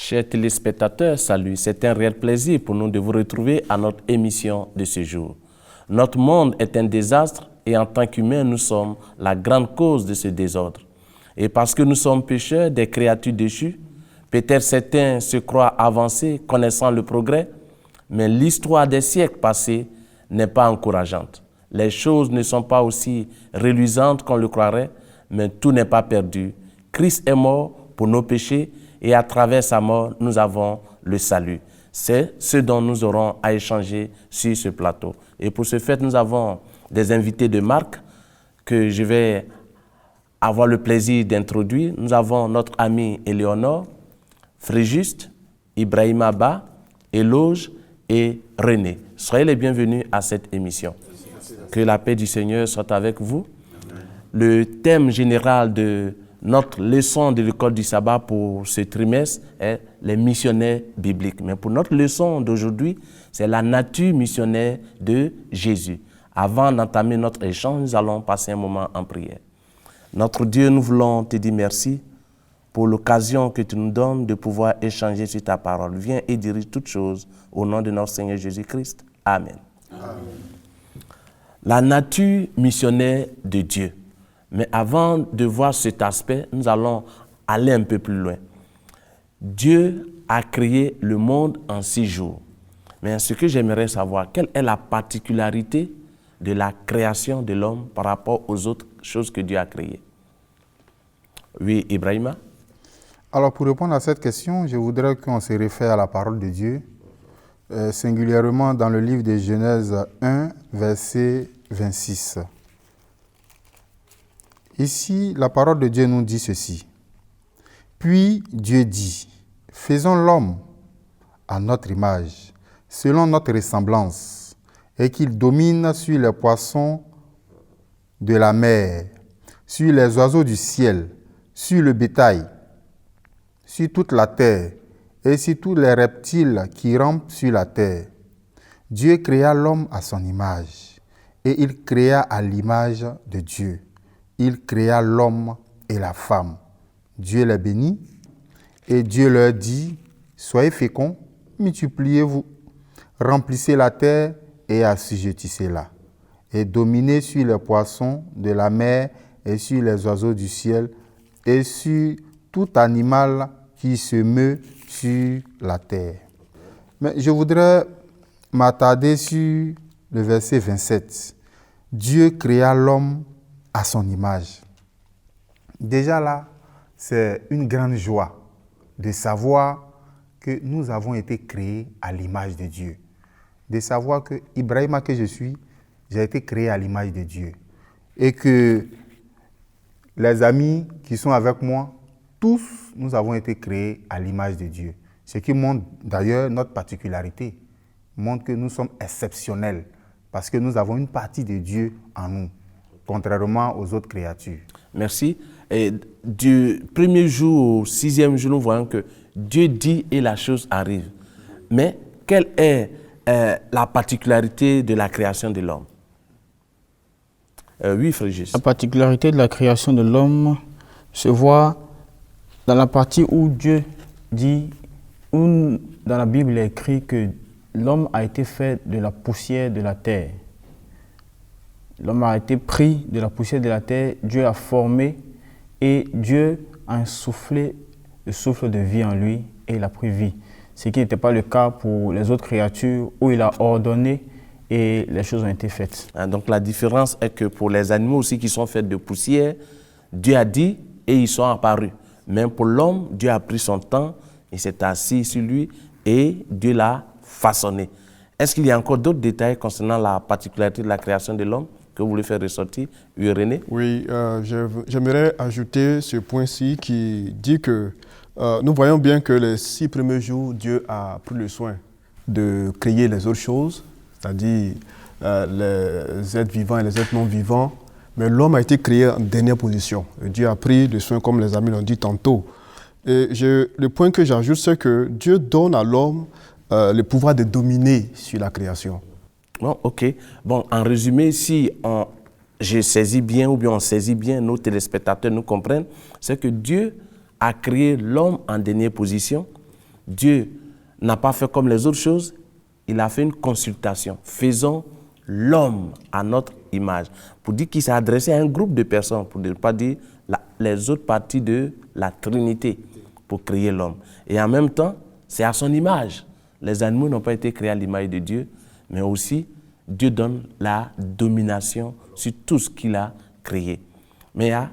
Chers téléspectateurs, salut. C'est un réel plaisir pour nous de vous retrouver à notre émission de ce jour. Notre monde est un désastre et en tant qu'humains, nous sommes la grande cause de ce désordre. Et parce que nous sommes pécheurs, des créatures déchues, peut-être certains se croient avancés, connaissant le progrès, mais l'histoire des siècles passés n'est pas encourageante. Les choses ne sont pas aussi reluisantes qu'on le croirait, mais tout n'est pas perdu. Christ est mort pour nos péchés et à travers sa mort, nous avons le salut. C'est ce dont nous aurons à échanger sur ce plateau. Et pour ce fait, nous avons des invités de marque que je vais avoir le plaisir d'introduire. Nous avons notre ami Éléonore, Fréjuste, Ibrahim Abba, Éloge et René. Soyez les bienvenus à cette émission. Que la paix du Seigneur soit avec vous. Le thème général de notre leçon de l'école du sabbat pour ce trimestre est les missionnaires bibliques. Mais pour notre leçon d'aujourd'hui, c'est la nature missionnaire de Jésus. Avant d'entamer notre échange, nous allons passer un moment en prière. Notre Dieu, nous voulons te dire merci pour l'occasion que tu nous donnes de pouvoir échanger sur ta parole. Viens et dirige toutes choses au nom de notre Seigneur Jésus-Christ. Amen. Amen. La nature missionnaire de Dieu. Mais avant de voir cet aspect, nous allons aller un peu plus loin. Dieu a créé le monde en 6 jours. Mais ce que j'aimerais savoir, quelle est la particularité de la création de l'homme par rapport aux autres choses que Dieu a créées? Oui, Ibrahima? Alors, pour répondre à cette question, je voudrais qu'on se réfère à la parole de Dieu, singulièrement dans le livre de Genèse 1, verset 26. Ici, la parole de Dieu nous dit ceci. Puis Dieu dit, faisons l'homme à notre image, selon notre ressemblance, et qu'il domine sur les poissons de la mer, sur les oiseaux du ciel, sur le bétail, sur toute la terre, et sur tous les reptiles qui rampent sur la terre. Dieu créa l'homme à son image, et il créa à l'image de Dieu. Il créa l'homme et la femme. Dieu les bénit et Dieu leur dit, soyez féconds, multipliez-vous, remplissez la terre et assujettissez-la, et dominez sur les poissons de la mer et sur les oiseaux du ciel et sur tout animal qui se meut sur la terre. Mais je voudrais m'attarder sur le verset 27. Dieu créa l'homme à son image. Déjà là, c'est une grande joie de savoir que nous avons été créés à l'image de Dieu. De savoir que Ibrahima que je suis, j'ai été créé à l'image de Dieu. Et que les amis qui sont avec moi, tous, nous avons été créés à l'image de Dieu. Ce qui montre d'ailleurs notre particularité, montre que nous sommes exceptionnels parce que nous avons une partie de Dieu en nous, contrairement aux autres créatures. Merci. Et du premier jour au 6e jour, nous voyons que Dieu dit et la chose arrive. Mais quelle est la particularité de la création de l'homme? Oui, Fréjus. La particularité de la création de l'homme se voit dans la partie où Dieu dit, où dans la Bible il est écrit que l'homme a été fait de la poussière de la terre. L'homme a été pris de la poussière de la terre, Dieu l'a formé et Dieu a insoufflé le souffle de vie en lui et il a pris vie. Ce qui n'était pas le cas pour les autres créatures où il a ordonné et les choses ont été faites. Donc la différence est que pour les animaux aussi qui sont faits de poussière, Dieu a dit et ils sont apparus. Même pour l'homme, Dieu a pris son temps, il s'est assis sur lui et Dieu l'a façonné. Est-ce qu'il y a encore d'autres détails concernant la particularité de la création de l'homme que vous voulez faire ressortir? Oui, René? Oui, j'aimerais ajouter ce point-ci qui dit que nous voyons bien que les 6 premiers jours, Dieu a pris le soin de créer les autres choses, c'est-à-dire les êtres vivants et les êtres non vivants, mais l'homme a été créé en dernière position. Et Dieu a pris le soin, comme les amis l'ont dit tantôt. Et le point que j'ajoute, c'est que Dieu donne à l'homme le pouvoir de dominer sur la création. Bon, ok. Bon, en résumé, si je saisis bien ou bien on saisit bien, nos téléspectateurs nous comprennent, c'est que Dieu a créé l'homme en dernière position Dieu n'a pas fait comme les autres choses, il a fait une consultation. Faisons l'homme à notre image. Pour dire qu'il s'est adressé à un groupe de personnes, pour ne pas dire les autres parties de la Trinité, pour créer l'homme. Et en même temps, c'est à son image. Les animaux n'ont pas été créés à l'image de Dieu, mais aussi Dieu donne la domination sur tout ce qu'il a créé. Mais il y a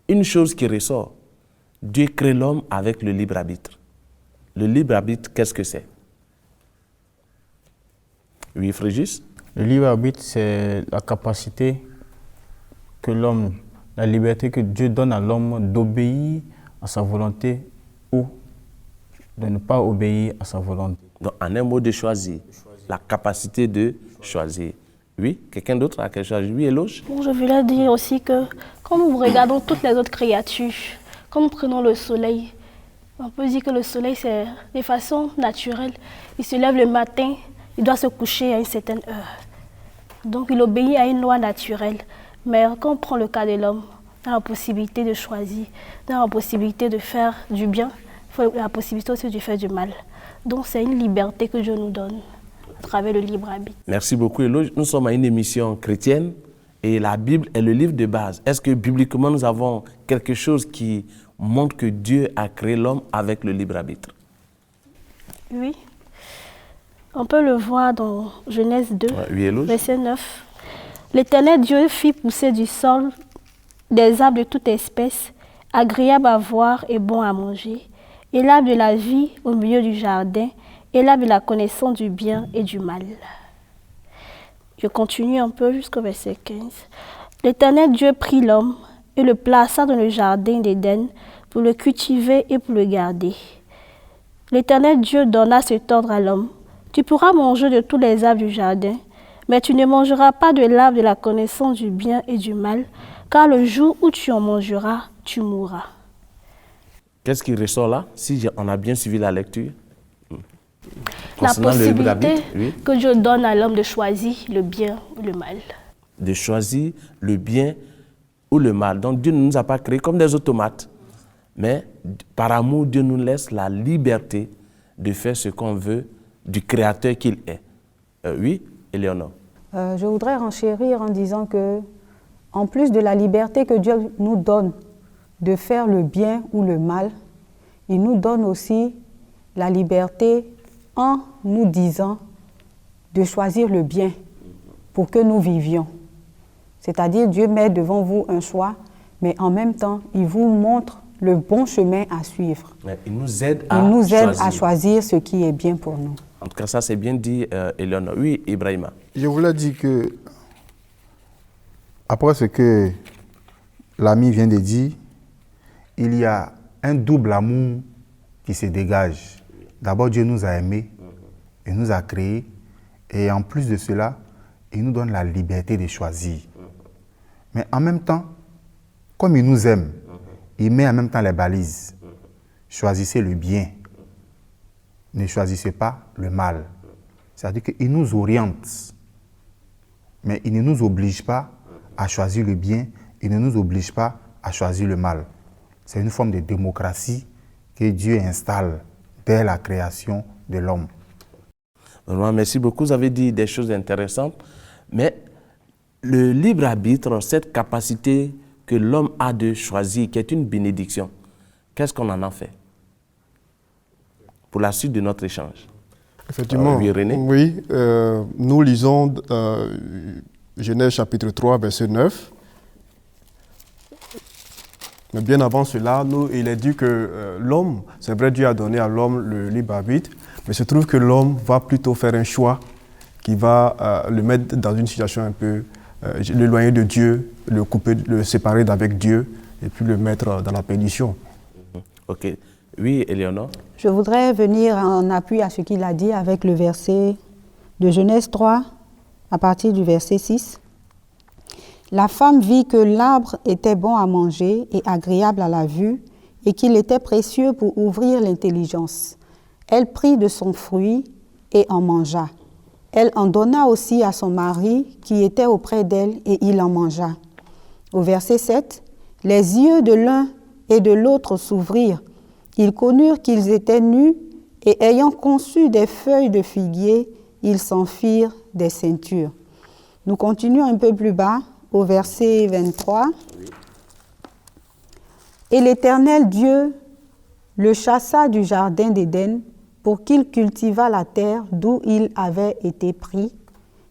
une chose qui ressort. Dieu crée l'homme avec le libre arbitre. Le libre arbitre, qu'est-ce que c'est? Oui, Fréjus? Le libre arbitre, c'est la capacité que l'homme, la liberté que Dieu donne à l'homme d'obéir à sa volonté ou de ne pas obéir à sa volonté. Donc, en un mot, de choisir. La capacité de choisir. Oui, quelqu'un d'autre a quelque chose? Oui, Éloge? Bon, je voulais dire aussi que quand nous regardons toutes les autres créatures, quand nous prenons le soleil, on peut dire que le soleil, c'est de façon naturelle. Il se lève le matin, il doit se coucher à une certaine heure. Donc, il obéit à une loi naturelle. Mais quand on prend le cas de l'homme, on a la possibilité de choisir, on a la possibilité de faire du bien, il faut la possibilité aussi de faire du mal. Donc, c'est une liberté que Dieu nous donne à travers le libre arbitre. Merci beaucoup, Éloge. Nous sommes à une émission chrétienne et la Bible est le livre de base. Est-ce que bibliquement, nous avons quelque chose qui montre que Dieu a créé l'homme avec le libre arbitre? Oui. On peut le voir dans Genèse 2, oui, verset 9. L'Éternel Dieu fit pousser du sol des arbres de toute espèce, agréables à voir et bons à manger, et l'arbre de la vie au milieu du jardin, et l'arbre de la connaissance du bien et du mal. Je continue un peu jusqu'au verset 15. L'Éternel Dieu prit l'homme et le plaça dans le jardin d'Éden pour le cultiver et pour le garder. L'Éternel Dieu donna cet ordre à l'homme. Tu pourras manger de tous les arbres du jardin, mais tu ne mangeras pas de l'arbre de la connaissance du bien et du mal, car le jour où tu en mangeras, tu mourras. Qu'est-ce qui ressort là, si on a bien suivi la lecture? La possibilité oui, que Dieu donne à l'homme de choisir le bien ou le mal. De choisir le bien ou le mal. Donc Dieu ne nous a pas créés comme des automates, mais par amour, Dieu nous laisse la liberté de faire ce qu'on veut du Créateur qu'il est. Oui, Éléonore? Je voudrais renchérir en disant que, en plus de la liberté que Dieu nous donne de faire le bien ou le mal, il nous donne aussi la liberté en nous disant de choisir le bien pour que nous vivions. C'est-à-dire, Dieu met devant vous un choix, mais en même temps, il vous montre le bon chemin à suivre. Il nous aide à choisir ce qui est bien pour nous. En tout cas, ça c'est bien dit, Éléonore. Oui, Ibrahima. Je voulais dire que, après ce que l'ami vient de dire, il y a un double amour qui se dégage. D'abord, Dieu nous a aimés, il nous a créés, et en plus de cela, il nous donne la liberté de choisir. Mais en même temps, comme il nous aime, il met en même temps les balises. Choisissez le bien. Ne choisissez pas le mal. C'est-à-dire qu'il nous oriente, mais il ne nous oblige pas à choisir le bien, il ne nous oblige pas à choisir le mal. C'est une forme de démocratie que Dieu installe dès la création de l'homme. Merci beaucoup, vous avez dit des choses intéressantes, mais le libre arbitre, cette capacité que l'homme a de choisir, qui est une bénédiction, qu'est-ce qu'on en a fait pour la suite de notre échange? Effectivement, oui, René? Oui, nous lisons Genèse chapitre 3, verset 9. Mais bien avant cela, il est dit que l'homme, c'est vrai, Dieu a donné à l'homme le libre arbitre, mais il se trouve que l'homme va plutôt faire un choix qui va le mettre dans une situation un peu l'éloigner de Dieu, le couper, le séparer d'avec Dieu et puis le mettre dans la perdition. Ok. Oui, Éléonore? Je voudrais venir en appui à ce qu'il a dit avec le verset de Genèse 3, à partir du verset 6. La femme vit que l'arbre était bon à manger et agréable à la vue, et qu'il était précieux pour ouvrir l'intelligence. Elle prit de son fruit et en mangea. Elle en donna aussi à son mari qui était auprès d'elle, et il en mangea. Au verset 7, les yeux de l'un et de l'autre s'ouvrirent. Ils connurent qu'ils étaient nus, Et ayant conçu des feuilles de figuier, ils s'en firent des ceintures. Nous continuons un peu plus bas, au verset 23. Et l'Éternel Dieu le chassa du jardin d'Éden pour qu'il cultivât la terre d'où il avait été pris.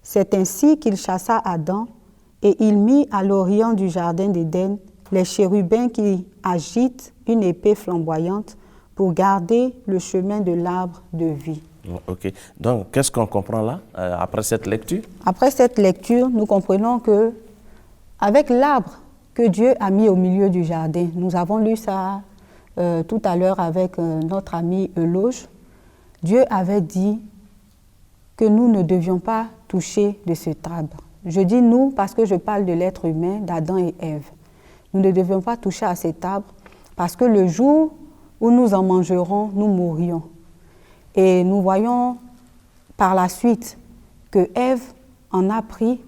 C'est ainsi qu'il chassa Adam, et il mit à l'orient du jardin d'Éden les chérubins qui agitent une épée flamboyante pour garder le chemin de l'arbre de vie. Ok. Donc, qu'est-ce qu'on comprend là, après cette lecture? Après cette lecture, nous comprenons que avec l'arbre que Dieu a mis au milieu du jardin, nous avons lu ça tout à l'heure avec notre ami Euloge, Dieu avait dit que nous ne devions pas toucher de cet arbre. Je dis nous parce que je parle de l'être humain, d'Adam et Ève. Nous ne devions pas toucher à cet arbre parce que le jour où nous en mangerons, nous mourrions. Et nous voyons par la suite que Ève en a pris,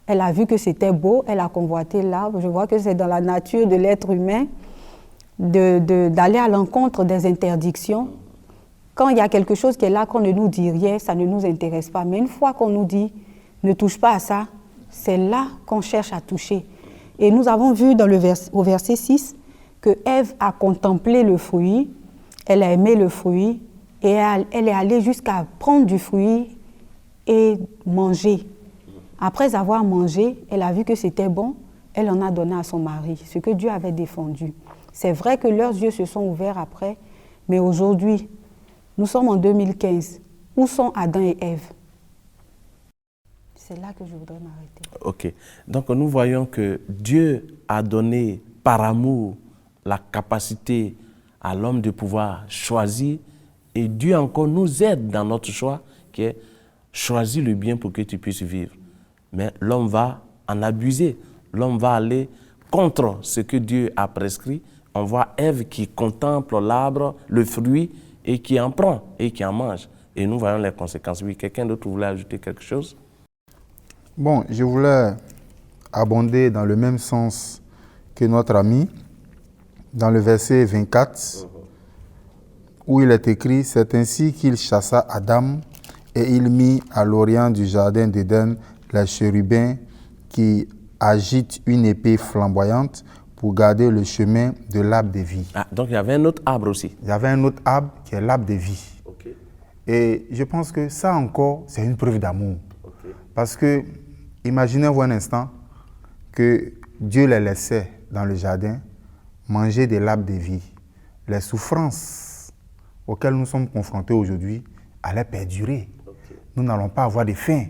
elle a vu que c'était beau, elle a convoité l'arbre. Je vois que c'est dans la nature de l'être humain d'aller à l'encontre des interdictions. Quand il y a quelque chose qui est là, qu'on ne nous dit rien, ça ne nous intéresse pas. Mais une fois qu'on nous dit « ne touche pas à ça », c'est là qu'on cherche à toucher. Et nous avons vu au verset 6 que Ève a contemplé le fruit, elle a aimé le fruit, et elle est allée jusqu'à prendre du fruit et manger. Après avoir mangé, elle a vu que c'était bon, elle en a donné à son mari, ce que Dieu avait défendu. C'est vrai que leurs yeux se sont ouverts après, mais aujourd'hui, nous sommes en 2015. Où sont Adam et Ève? C'est là que je voudrais m'arrêter. Ok. Donc nous voyons que Dieu a donné par amour la capacité à l'homme de pouvoir choisir, et Dieu encore nous aide dans notre choix qui est choisir le bien pour que tu puisses vivre. Mais l'homme va en abuser, l'homme va aller contre ce que Dieu a prescrit. On voit Ève qui contemple l'arbre, le fruit, et qui en prend et qui en mange. Et nous voyons les conséquences. Oui, quelqu'un d'autre voulait ajouter quelque chose? Bon, je voulais abonder dans le même sens que notre ami, dans le verset 24, où il est écrit « C'est ainsi qu'il chassa Adam, et il mit à l'orient du jardin d'Éden les chérubins qui agitent une épée flamboyante pour garder le chemin de l'arbre de vie. » Ah, donc il y avait un autre arbre aussi. Il y avait un autre arbre qui est l'arbre de vie. Okay. Et je pense que ça encore, c'est une preuve d'amour. Okay. Parce que, imaginez-vous un instant que Dieu les laissait dans le jardin manger de l'arbre de vie. Les souffrances auxquelles nous sommes confrontés aujourd'hui allaient perdurer. Okay. Nous n'allons pas avoir de faim.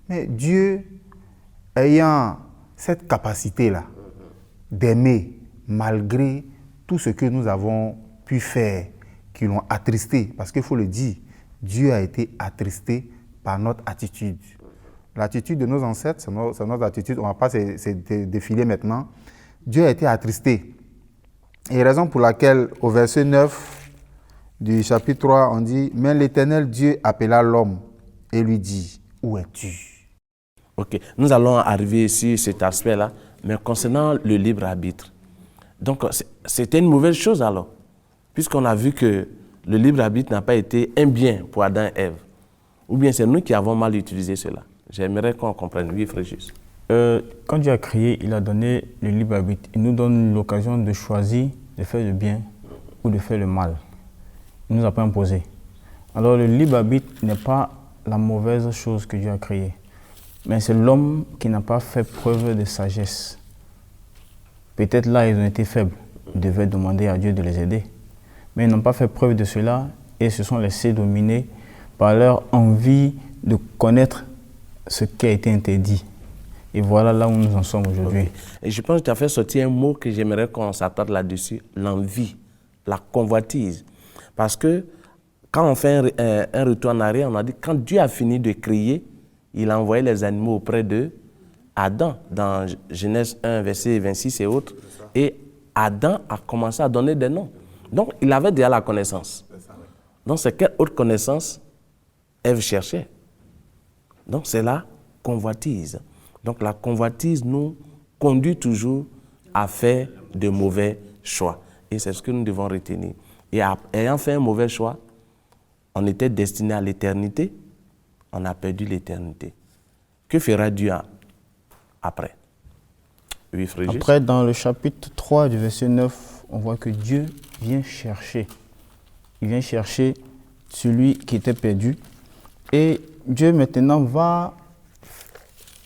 Mais Dieu, ayant cette capacité-là d'aimer malgré tout ce que nous avons pu faire, qui l'ont attristé, parce qu'il faut le dire, Dieu a été attristé par notre attitude. L'attitude de nos ancêtres, c'est notre attitude, on ne va pas se défiler maintenant. Dieu a été attristé. Et raison pour laquelle, au verset 9 du chapitre 3, on dit « Mais l'Éternel Dieu appela l'homme et lui dit, où es-tu » Ok, nous allons arriver sur cet aspect-là, mais concernant le libre arbitre. Donc, c'était une mauvaise chose alors, puisqu'on a vu que le libre arbitre n'a pas été un bien pour Adam et Ève. Ou bien c'est nous qui avons mal utilisé cela. J'aimerais qu'on comprenne. Oui, Fréjus. Quand Dieu a créé, il a donné le libre arbitre. Il nous donne l'occasion de choisir de faire le bien ou de faire le mal. Il ne nous a pas imposé. Alors le libre arbitre n'est pas la mauvaise chose que Dieu a créée, mais c'est l'homme qui n'a pas fait preuve de sagesse. Peut-être là, ils ont été faibles. Ils devaient demander à Dieu de les aider. Mais ils n'ont pas fait preuve de cela et se sont laissés dominer par leur envie de connaître ce qui a été interdit. Et voilà là où nous en sommes aujourd'hui. Okay. Et je pense que tu as fait sortir un mot que j'aimerais qu'on s'attarde là-dessus, l'envie, la convoitise. Parce que quand on fait un retour en arrière, on a dit quand Dieu a fini de créer, il a envoyé les animaux auprès de Adam, dans Genèse 1, verset 26 et autres. Et Adam a commencé à donner des noms. Donc, il avait déjà la connaissance. Donc, c'est quelle autre connaissance Ève cherchait? Donc, c'est la convoitise. Donc, la convoitise nous conduit toujours à faire de mauvais choix. Et c'est ce que nous devons retenir. Et ayant fait un mauvais choix, on était destiné à l'éternité, on a perdu l'éternité. Que fera Dieu après? Oui, Frégis. Après, dans le chapitre 3 du verset 9, on voit que Dieu vient chercher. Il vient chercher celui qui était perdu. Et Dieu maintenant va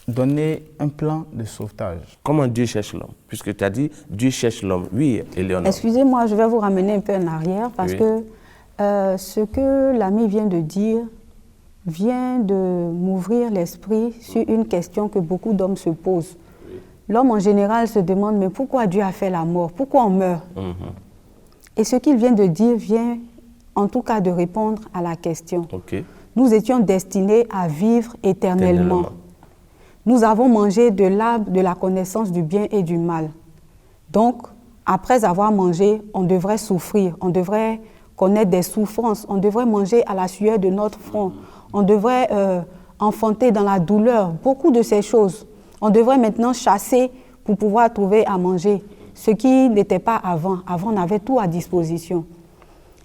donner un plan de sauvetage. Comment Dieu cherche l'homme? Puisque tu as dit, Dieu cherche l'homme. Oui, Éléonore. Excusez-moi, je vais vous ramener un peu en arrière parce Oui. que ce que l'ami vient de dire vient de m'ouvrir l'esprit sur une question que beaucoup d'hommes se posent. L'homme en général se demande, mais pourquoi Dieu a fait la mort? Pourquoi on meurt? Et ce qu'il vient de dire vient en tout cas de répondre à la question. Ok. Nous étions destinés à vivre éternellement. Nous avons mangé de l'arbre de la connaissance du bien et du mal. Donc, après avoir mangé, on devrait souffrir, on devrait connaître des souffrances, on devrait manger à la sueur de notre front, on devrait enfanter dans la douleur, beaucoup de ces choses. On devrait maintenant chasser pour pouvoir trouver à manger, ce qui n'était pas avant. Avant, on avait tout à disposition.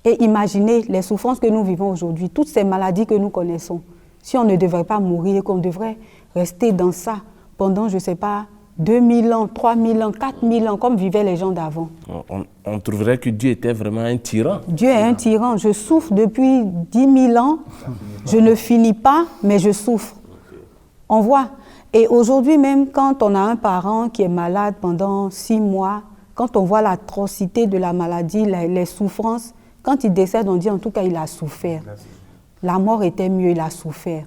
Et imaginez les souffrances que nous vivons aujourd'hui, toutes ces maladies que nous connaissons. Si on ne devrait pas mourir, qu'on devrait rester dans ça pendant, je ne sais pas, 2000 ans, 3000 ans, 4000 ans, comme vivaient les gens d'avant. On trouverait que Dieu était vraiment un tyran. Dieu est un tyran. Je souffre depuis 10 000 ans. Je ne finis pas, mais je souffre. On voit. Et aujourd'hui même, quand on a un parent qui est malade pendant 6 mois, quand on voit l'atrocité de la maladie, les souffrances, quand il décède, on dit en tout cas il a souffert. La mort était mieux, il a souffert.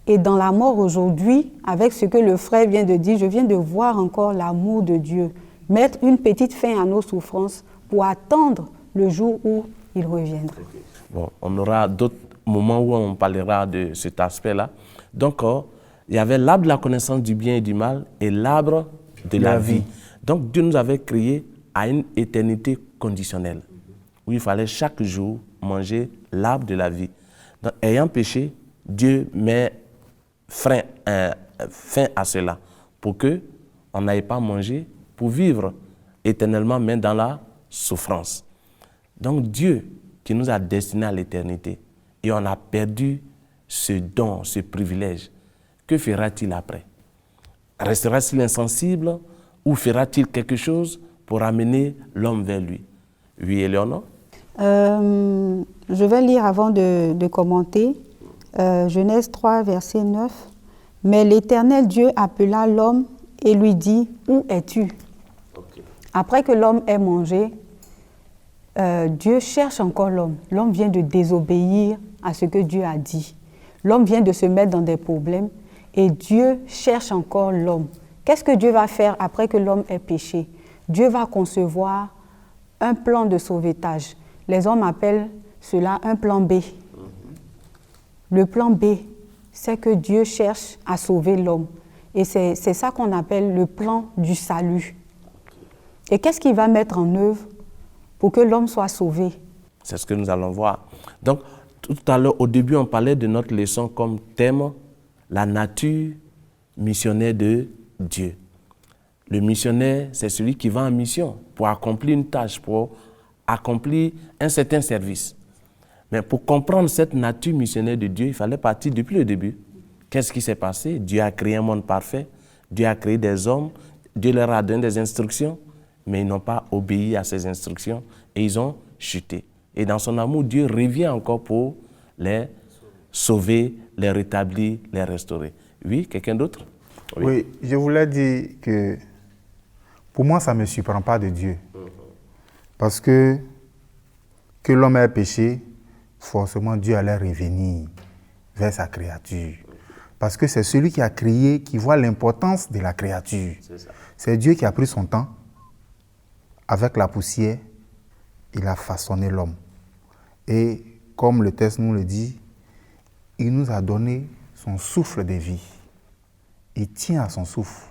Et dans la mort aujourd'hui, avec ce que le frère vient de dire, je viens de voir encore l'amour de Dieu, mettre une petite fin à nos souffrances pour attendre le jour où il reviendra. Bon, on aura d'autres moments où on parlera de cet aspect-là. Donc, il y avait l'arbre de la connaissance du bien et du mal et l'arbre de la vie. Donc, Dieu nous avait créés à une éternité conditionnelle, où il fallait chaque jour manger l'arbre de la vie. Donc, ayant péché, Dieu met fin à cela, pour qu'on n'aille pas manger, pour vivre éternellement, mais dans la souffrance. Donc Dieu, qui nous a destinés à l'éternité, et on a perdu ce don, ce privilège, que fera-t-il après? Restera-t-il insensible ou fera-t-il quelque chose pour amener l'homme vers lui? Oui, Éléonore? Je vais lire avant de commenter. Genèse 3, verset 9. « Mais l'Éternel Dieu appela l'homme et lui dit, « Où es-tu » Après que l'homme ait mangé, Dieu cherche encore l'homme. L'homme vient de désobéir à ce que Dieu a dit. L'homme vient de se mettre dans des problèmes et Dieu cherche encore l'homme. Qu'est-ce que Dieu va faire après que l'homme ait péché? Dieu va concevoir un plan de sauvetage. Les hommes appellent cela un plan B. Le plan B, c'est que Dieu cherche à sauver l'homme. Et c'est ça qu'on appelle le plan du salut. Et qu'est-ce qu'il va mettre en œuvre pour que l'homme soit sauvé? C'est ce que nous allons voir. Donc, tout à l'heure, au début, on parlait de notre leçon comme thème, la nature missionnaire de Dieu. Le missionnaire, c'est celui qui va en mission pour accomplir une tâche, pour accomplir un certain service. Mais pour comprendre cette nature missionnaire de Dieu, il fallait partir depuis le début. Qu'est-ce qui s'est passé? Dieu a créé un monde parfait, Dieu a créé des hommes, Dieu leur a donné des instructions, mais ils n'ont pas obéi à ces instructions et ils ont chuté. Et dans son amour, Dieu revient encore pour les sauver, les rétablir, les restaurer. Oui, quelqu'un d'autre? Oui, je voulais dire que pour moi, ça ne me surprend pas de Dieu. Parce que l'homme ait péché, forcément Dieu allait revenir vers sa créature. Parce que c'est celui qui a créé qui voit l'importance de la créature. C'est Dieu qui a pris son temps, avec la poussière, il a façonné l'homme. Et comme le texte nous le dit, il nous a donné son souffle de vie. Il tient à son souffle.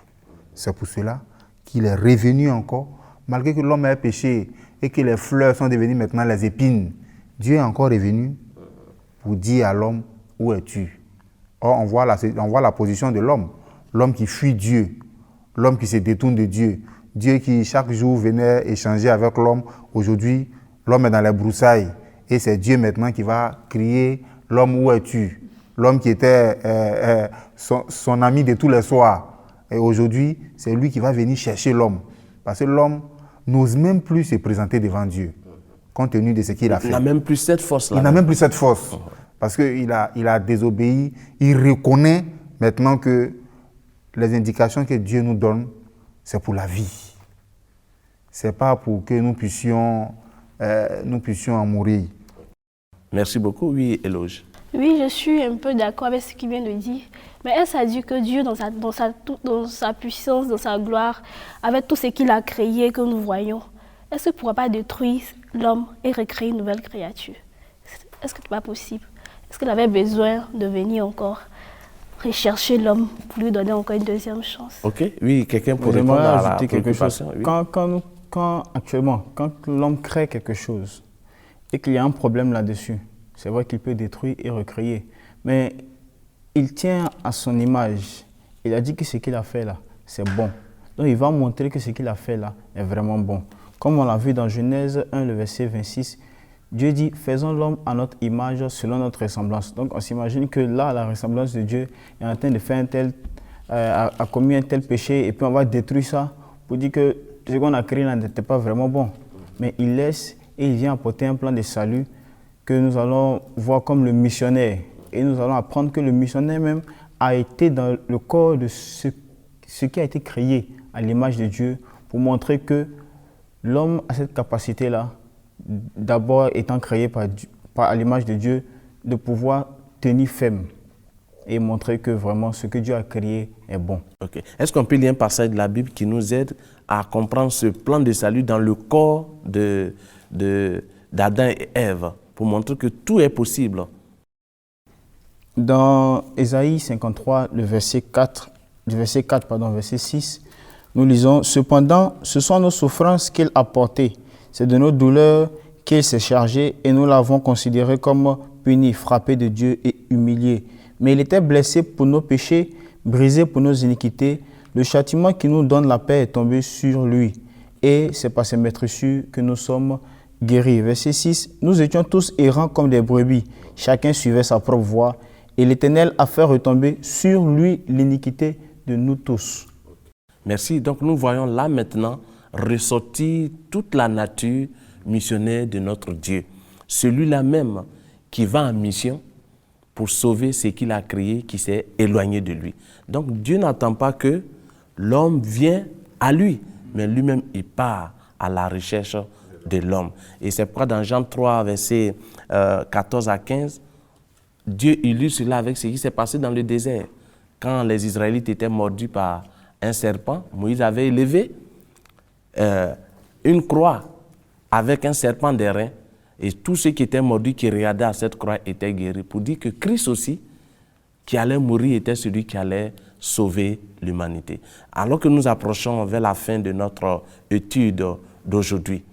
C'est pour cela qu'il est revenu encore, malgré que l'homme ait péché et que les fleurs sont devenues maintenant les épines. Dieu est encore revenu pour dire à l'homme, où es-tu? Or, on voit la position de l'homme. L'homme qui fuit Dieu, l'homme qui se détourne de Dieu. Dieu qui chaque jour venait échanger avec l'homme. Aujourd'hui, l'homme est dans les broussailles Et c'est Dieu maintenant qui va crier « L'homme, où es-tu » L'homme qui était son ami de tous les soirs. Et aujourd'hui, c'est lui qui va venir chercher l'homme. Parce que l'homme n'ose même plus se présenter devant Dieu, compte tenu de ce qu'il a fait. Il n'a même plus cette force-là. Il n'a même plus cette force. Parce qu'il a désobéi. Il reconnaît maintenant que les indications que Dieu nous donne, c'est pour la vie. Ce n'est pas pour que nous puissions en mourir. Merci beaucoup. Oui, Éloge. Oui, je suis un peu d'accord avec ce qu'il vient de dire. Mais est-ce à dire que Dieu, dans sa puissance, dans sa gloire, avec tout ce qu'il a créé, que nous voyons, est-ce qu'il ne pourra pas détruire l'homme et recréer une nouvelle créature? Est-ce que ce n'est pas possible? Est-ce qu'il avait besoin de venir encore rechercher l'homme pour lui donner encore une deuxième chance? Ok, oui, quelqu'un pour répondre à la préoccupation. Oui. Actuellement, quand l'homme crée quelque chose et qu'il y a un problème là-dessus, c'est vrai qu'il peut détruire et recréer, mais il tient à son image. Il a dit que ce qu'il a fait là, c'est bon. Donc il va montrer que ce qu'il a fait là est vraiment bon. Comme on l'a vu dans Genèse 1, le verset 26, Dieu dit « Faisons l'homme à notre image selon notre ressemblance ». Donc on s'imagine que là, la ressemblance de Dieu est en train de faire a commis un tel péché et puis on va détruire ça pour dire que ce qu'on a créé là n'était pas vraiment bon. Mais il laisse et il vient apporter un plan de salut que nous allons voir comme le missionnaire. Et nous allons apprendre que le missionnaire même a été dans le corps de ce qui a été créé à l'image de Dieu pour montrer que l'homme a cette capacité-là, d'abord étant créé à l'image de Dieu, de pouvoir tenir ferme et montrer que vraiment ce que Dieu a créé est bon. Okay. Est-ce qu'on peut lire un passage de la Bible qui nous aide à comprendre ce plan de salut dans le corps d'Adam et Ève pour montrer que tout est possible? Dans Ésaïe 53, verset 6, nous lisons « Cependant, ce sont nos souffrances qu'il a portées, c'est de nos douleurs qu'il s'est chargé et nous l'avons considéré comme puni, frappé de Dieu et humilié. Mais il était blessé pour nos péchés, brisé pour nos iniquités. Le châtiment qui nous donne la paix est tombé sur lui. Et c'est par ses maîtressures que nous sommes guéris. » Verset 6, « Nous étions tous errants comme des brebis. Chacun suivait sa propre voie. Et l'Éternel a fait retomber sur lui l'iniquité de nous tous. » Merci. Donc nous voyons là maintenant ressortir toute la nature missionnaire de notre Dieu. Celui-là même qui va en mission pour sauver ce qu'il a créé, qui s'est éloigné de lui. Donc Dieu n'attend pas que l'homme vienne à lui, mais lui-même il part à la recherche de l'homme. Et c'est pourquoi dans Jean 3, versets 14 à 15, Dieu illustre cela avec ce qui s'est passé dans le désert. Quand les Israélites étaient mordus par un serpent, Moïse avait élevé une croix avec un serpent d'airain, et tous ceux qui étaient mordus, qui regardaient à cette croix, étaient guéris. Pour dire que Christ aussi, qui allait mourir, était celui qui allait sauver l'humanité. Alors que nous approchons vers la fin de notre étude d'aujourd'hui,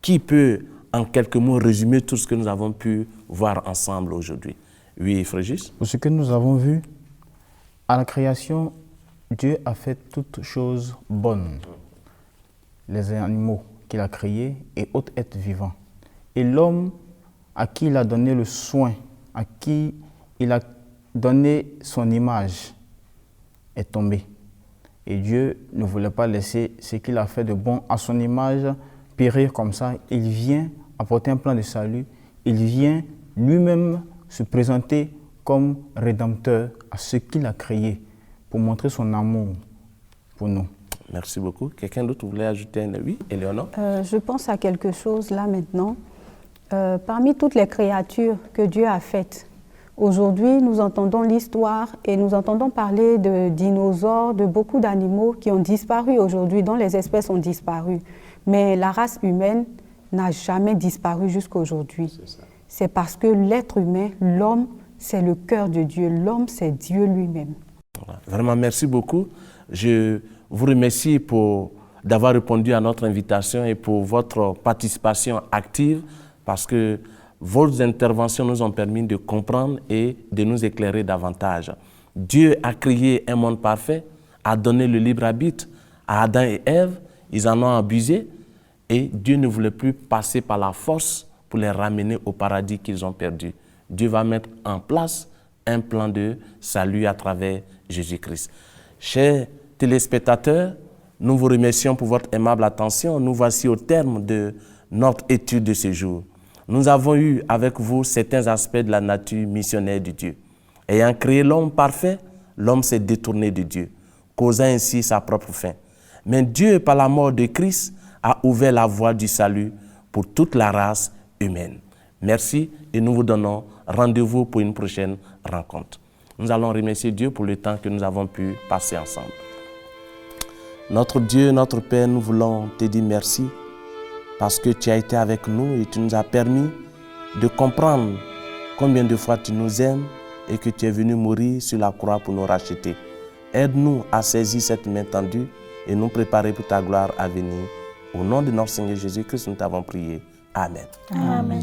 qui peut en quelques mots résumer tout ce que nous avons pu voir ensemble aujourd'hui? Oui, Frégis. Pour ce que nous avons vu, à la création, Dieu a fait toutes choses bonnes. Les animaux qu'il a créés et autres êtres vivants. Et l'homme à qui il a donné le soin, à qui il a donné son image, est tombé. Et Dieu ne voulait pas laisser ce qu'il a fait de bon à son image périr comme ça. Il vient apporter un plan de salut. Il vient lui-même se présenter comme rédempteur à ce qu'il a créé pour montrer son amour pour nous. Merci beaucoup. Quelqu'un d'autre voulait ajouter un oui, Éléonore? Je pense à quelque chose là maintenant. Parmi toutes les créatures que Dieu a faites, aujourd'hui nous entendons l'histoire et nous entendons parler de dinosaures, de beaucoup d'animaux qui ont disparu aujourd'hui, dont les espèces ont disparu. Mais la race humaine n'a jamais disparu jusqu'à aujourd'hui. C'est parce que l'être humain, l'homme, c'est le cœur de Dieu. L'homme, c'est Dieu lui-même. Voilà. Vraiment, merci beaucoup. Je vous remercie d'avoir répondu à notre invitation et pour votre participation active, parce que vos interventions nous ont permis de comprendre et de nous éclairer davantage. Dieu a créé un monde parfait, a donné le libre arbitre à Adam et Ève, ils en ont abusé et Dieu ne voulait plus passer par la force pour les ramener au paradis qu'ils ont perdu. Dieu va mettre en place un plan de salut à travers Jésus-Christ. Chers téléspectateurs, nous vous remercions pour votre aimable attention. Nous voici au terme de notre étude de ce jour. Nous avons eu avec vous certains aspects de la nature missionnaire de Dieu. Ayant créé l'homme parfait, l'homme s'est détourné de Dieu, causant ainsi sa propre fin. Mais Dieu, par la mort de Christ, a ouvert la voie du salut pour toute la race humaine. Merci et nous vous donnons rendez-vous pour une prochaine rencontre. Nous allons remercier Dieu pour le temps que nous avons pu passer ensemble. Notre Dieu, notre Père, nous voulons te dire merci parce que tu as été avec nous et tu nous as permis de comprendre combien de fois tu nous aimes et que tu es venu mourir sur la croix pour nous racheter. Aide-nous à saisir cette main tendue et nous préparer pour ta gloire à venir. Au nom de notre Seigneur Jésus-Christ, nous t'avons prié. Amen. Amen.